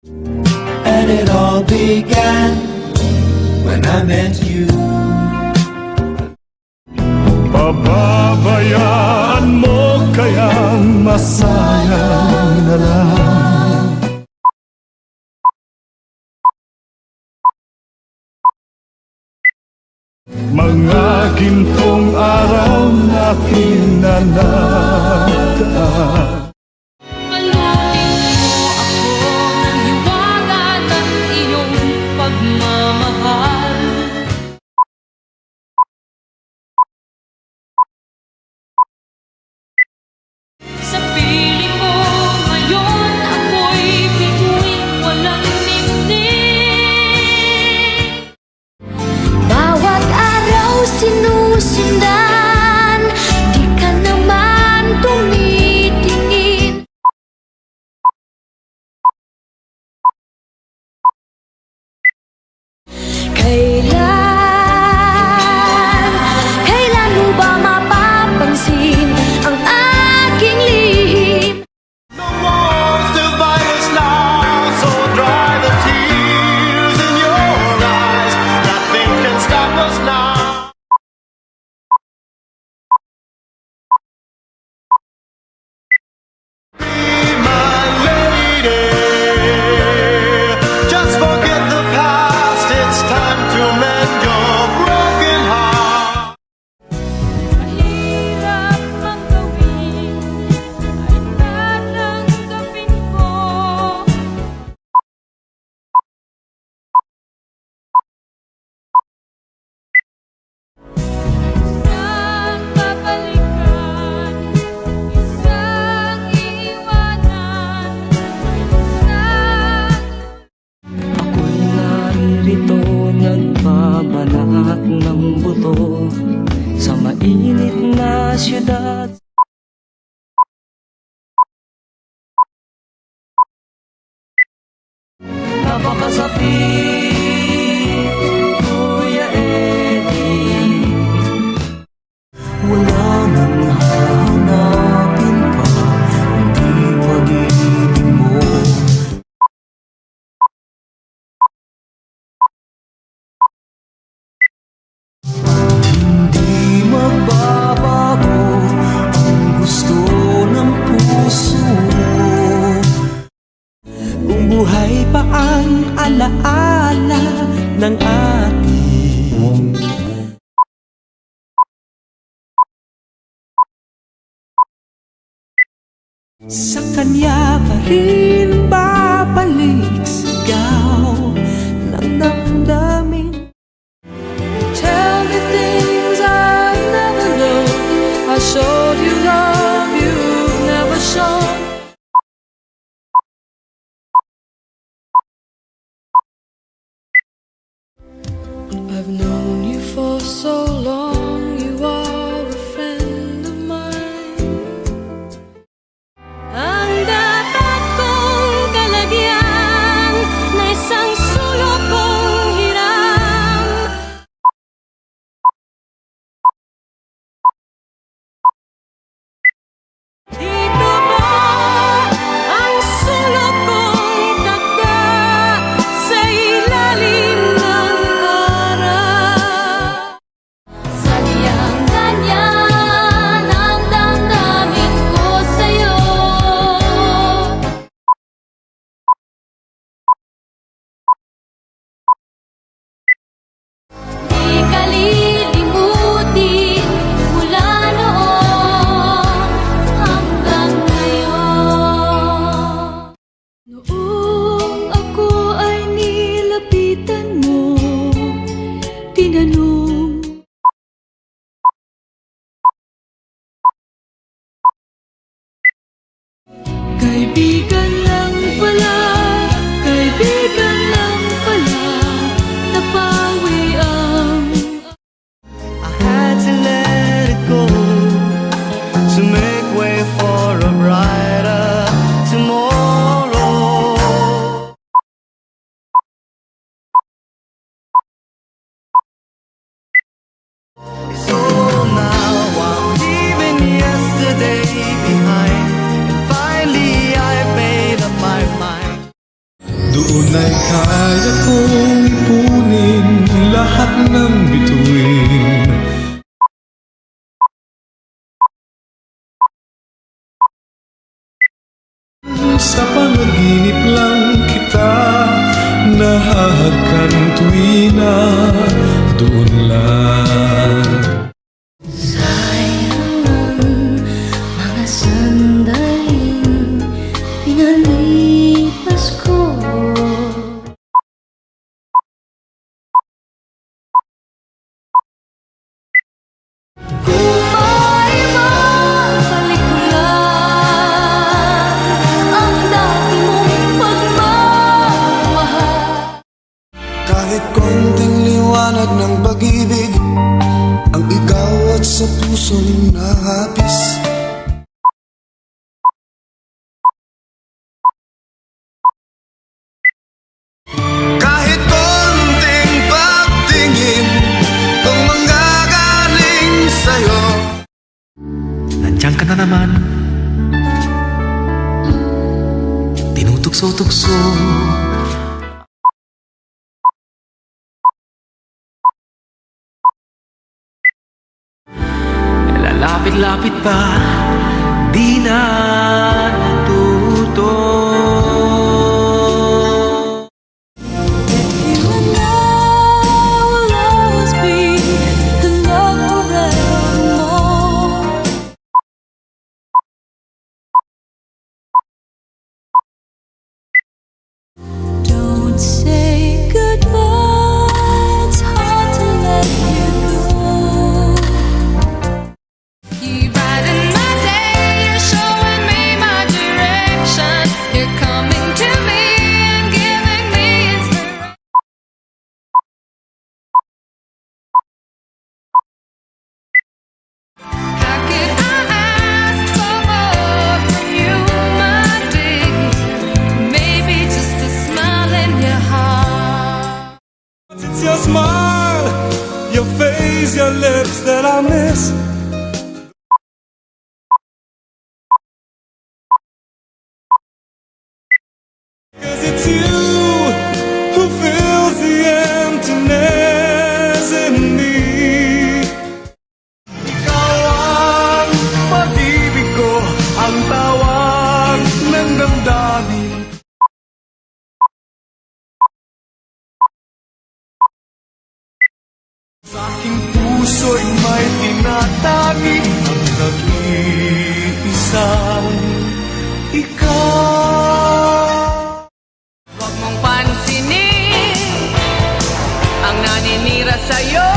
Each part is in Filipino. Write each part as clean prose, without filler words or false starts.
And it all began when I met you. Pababayaan mo kayang masayang na lang. Mga gintong araw na pinanagdaan. Palutin mo ako ng hiwaga ng iyong pagmamahal. Sa piling mo ngayon ako'y bituing walang ningning. Bawat araw sinusundan, di ka naman tumitingin. Kailan mo ba mapapansin ang aking lihim? No walls divide us now, so dry the tears in your eyes. Nothing can stop us now. Be my lady. Just forget the past. It's time to mend your broken heart. Mahirap mang gawin ay tatanggapin ko. Isang babalikan, isang iiwanan, Ako'y naririto nagbabalat ng buto sa mainit na syudad. Napakasapit, Kuya Eddie. Wala nang hahanapin pa, hindi pag-ibig mo. Hindi magbabago ang gusto ng puso ko. Kung buhay pa ang alaala ng ating sa kanya pa rin babalik sigaw ng damdamin. tell me things I never know. I showed you love you've never shown. I've known you for so long, you are a friend of mine. Ang dapat kong kalagyan na isang sulok kong hiram. Dito ba ang sulok kong takda sa ilalim ng araw? Sana'y kaya kong ipunin lahat ng bituin. Sa panaginip lang kita nahahagkan tuwi na doon lang. Sayang ang mga sandaling pinalipas ko. Kung may mabalik ko lang ang dati mong pagmamahal. Kahit konting liwanag ng pag-ibig ang igawad sa pusong nahapis. Kahit konting pagtingin kung manggagaling sa'yo. Nandiyan ka na naman, tinutukso-tukso. Lalapit-lapit pa, di na natuto. You and I will always be in love forevermore. Don't say goodbye, it's hard to let you go. You brighten my day, you're showing me my direction. You're coming to me and giving me inspiration. How could I ask for more from you, my dear? Maybe just a smile in your heart. It's your smile, your face, your lips that I miss. Cause it's you who fills the emptiness in me. Ikaw ang pag-ibig ko, ang tawag ng damdamin. Sa aking puso'y may tinatanging ang nag-iisang ikaw. Huwag mong pansinin ang naninira sa'yo.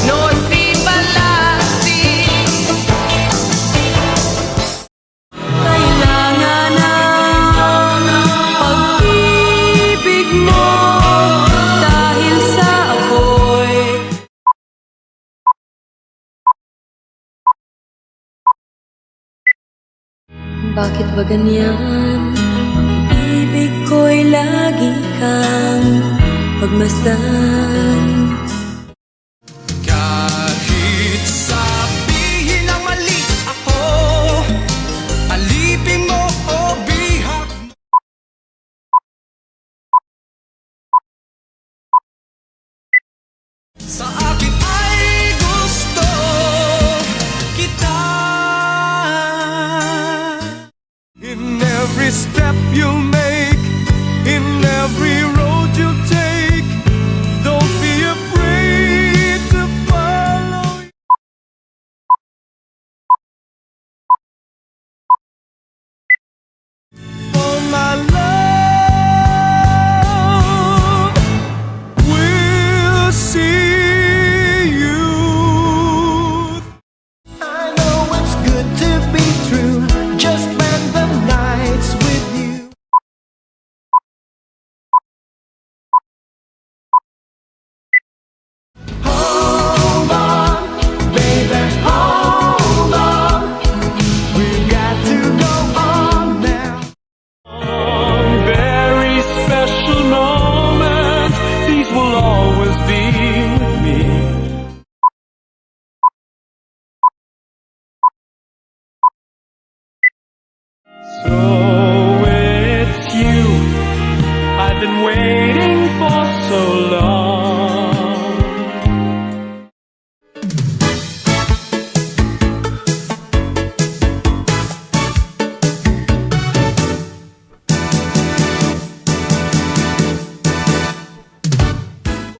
No si balasi. Kailangan ng pag-ibig mo dahil sa ako'y bakit ba ganyan? Ang ibig ko'y lagi kang pagmasdan. Kahit sabihin na mali ako, alipin mo o bihag mo. Sa akin ay gusto kita. In every step you make, in every road you take, don't be afraid to follow. For my love will see So